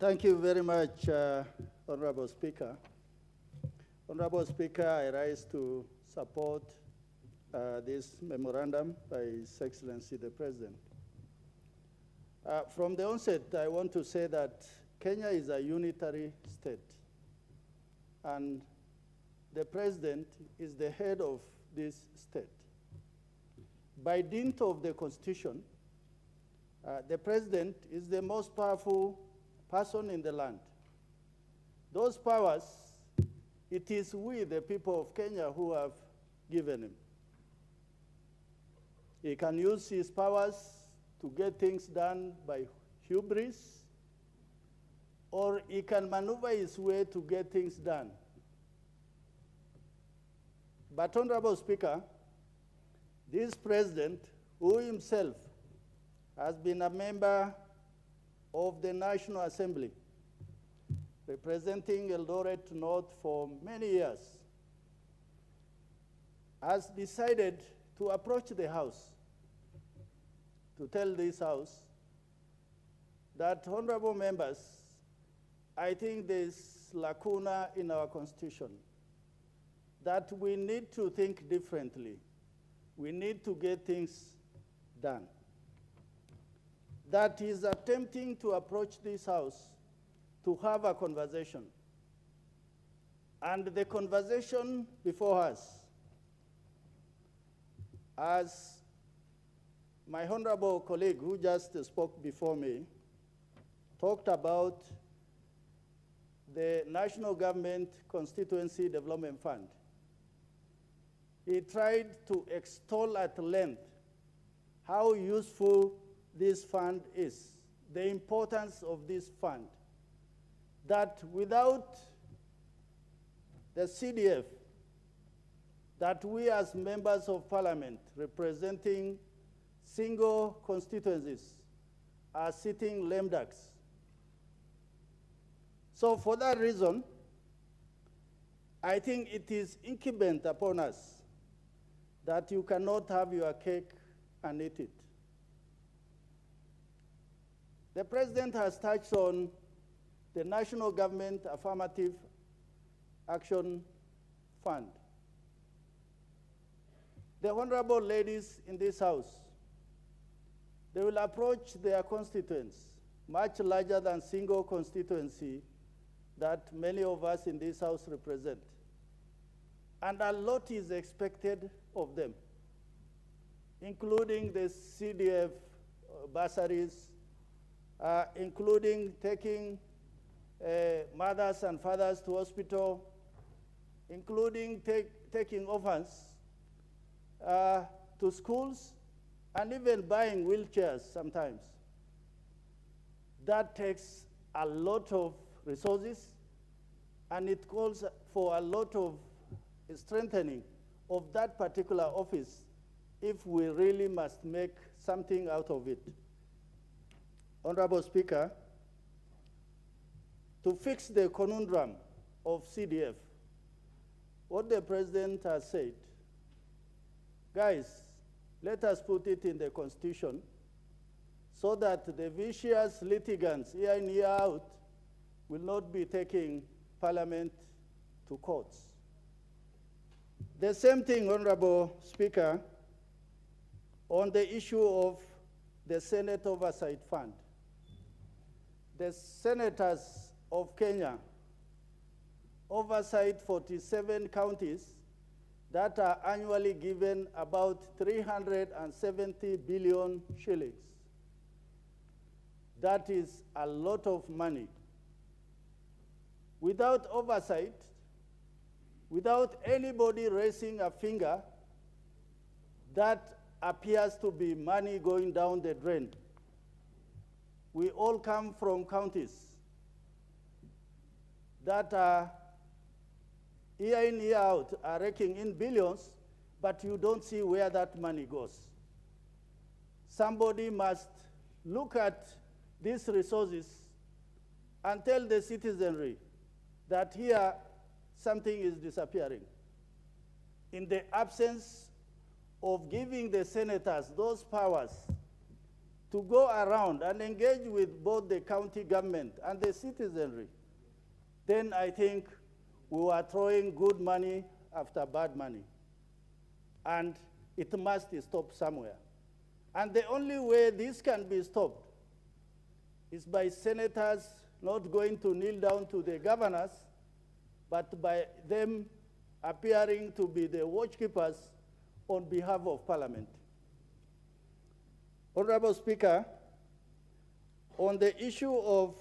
Thank you very much, Honorable Speaker. Honorable Speaker, I rise to support this memorandum by His Excellency the President. From the onset, I want to say that Kenya is a unitary state, and the President is the head of this state. By dint of the Constitution, the President is the most powerful person in the land. Those powers, it is we, the people of Kenya, who have given him. He can use his powers to get things done by hubris, or he can maneuver his way to get things done. But, Honorable Speaker, this President, who himself has been a member of the National Assembly, representing Eldoret North for many years, has decided to approach the House to tell this House that, honorable members, I think there's lacuna in our Constitution, that we need to think differently. We need to get things done. That is attempting to approach this House to have a conversation. And the conversation before us, as my honorable colleague who just spoke before me talked about the National Government Constituency Development Fund, he tried to extol at length how useful this fund is, the importance of this fund, that without the CDF, that we as members of parliament representing single constituencies are sitting lame ducks. So for that reason, I think it is incumbent upon us that you cannot have your cake and eat it. The President has touched on the National Government Affirmative Action Fund. The honorable ladies in this House, they will approach their constituents, much larger than single constituency that many of us in this House represent. And a lot is expected of them, including the CDF bursaries, including taking mothers and fathers to hospital, including taking orphans to schools, and even buying wheelchairs sometimes. That takes a lot of resources, and it calls for a lot of strengthening of that particular office if we really must make something out of it. Honorable Speaker, to fix the conundrum of CDF, what the President has said, guys, let us put it in the Constitution so that the vicious litigants year in, year out will not be taking Parliament to courts. The same thing, Honorable Speaker, on the issue of the Senate Oversight Fund. The senators of Kenya oversight 47 counties that are annually given about 370 billion shillings. That is a lot of money. Without oversight, without anybody raising a finger, that appears to be money going down the drain. We all come from counties that are year in, year out, are raking in billions, but you don't see where that money goes. Somebody must look at these resources and tell the citizenry that here something is disappearing. In the absence of giving the senators those powers to go around and engage with both the county government and the citizenry, then I think we were throwing good money after bad money. And it must stop somewhere. And the only way this can be stopped is by senators not going to kneel down to the governors, but by them appearing to be the watchkeepers on behalf of Parliament. Honorable Speaker, on the issue of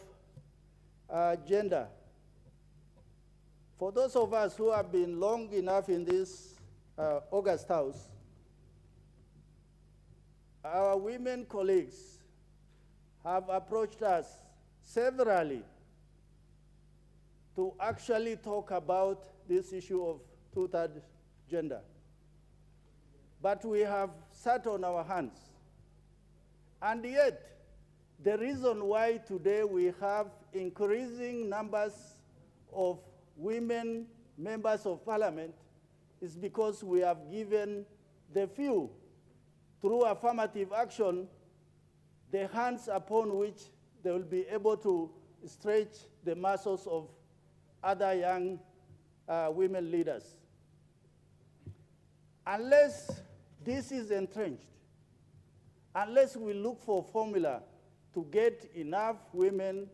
gender, for those of us who have been long enough in this August House, our women colleagues have approached us severally to actually talk about this issue of two-thirds gender. But we have sat on our hands. And yet, the reason why today we have increasing numbers of women members of Parliament is because we have given the few, through affirmative action, the hands upon which they will be able to stretch the muscles of other young women leaders. Unless this is entrenched, unless we look for a formula to get enough women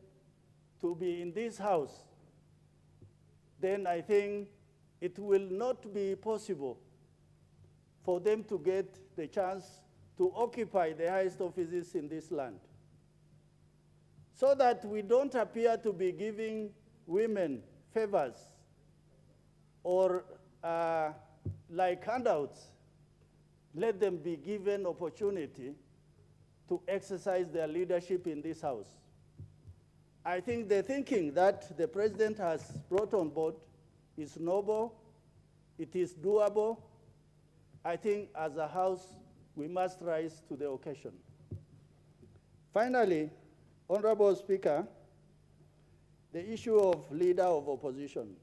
to be in this house, then I think it will not be possible for them to get the chance to occupy the highest offices in this land. So that we don't appear to be giving women favors or like handouts, let them be given opportunity to exercise their leadership in this house. I think the thinking that the president has brought on board is noble, it is doable. I think as a house, we must rise to the occasion. Finally, Honorable Speaker, the issue of leader of opposition.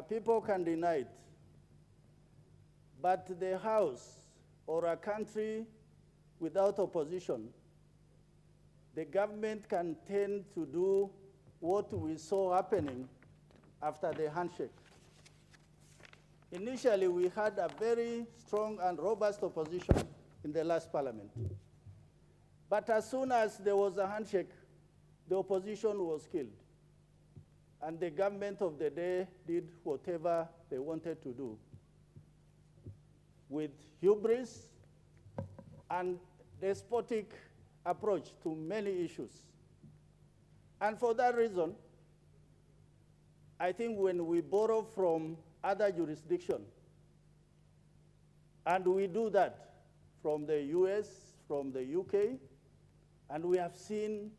People can deny it, but the house or a country without opposition, the government can tend to do what we saw happening after the handshake. Initially, we had a very strong and robust opposition in the last Parliament. But as soon as there was a handshake, the opposition was killed. And the government of the day did whatever they wanted to do with hubris and despotic approach to many issues. And for that reason, I think when we borrow from other jurisdictions, and we do that from the US, from the UK, and we have seen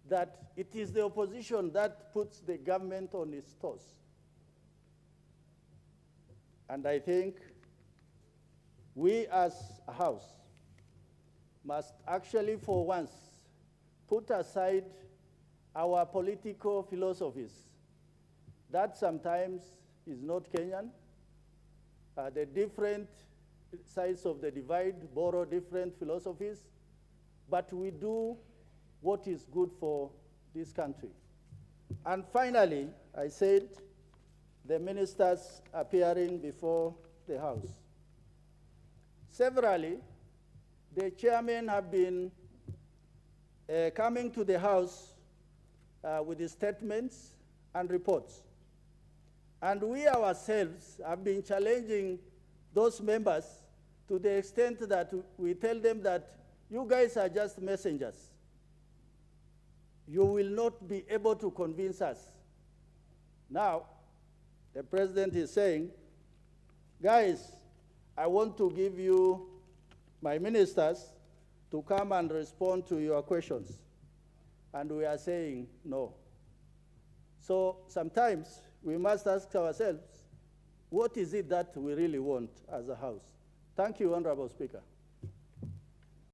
that it is the opposition that puts the government on its toes. And I think we as a house must actually for once put aside our political philosophies that sometimes is not Kenyan. The different sides of the divide borrow different philosophies, but we do what is good for this country. And finally, I said the ministers appearing before the House. Severally, the chairmen have been coming to the House with the statements and reports. And we ourselves have been challenging those members to the extent that we tell them that you guys are just messengers. You will not be able to convince us. Now, the president is saying, guys, I want to give you my ministers to come and respond to your questions. And we are saying no. So sometimes we must ask ourselves, what is it that we really want as a house? Thank you, Honorable Speaker.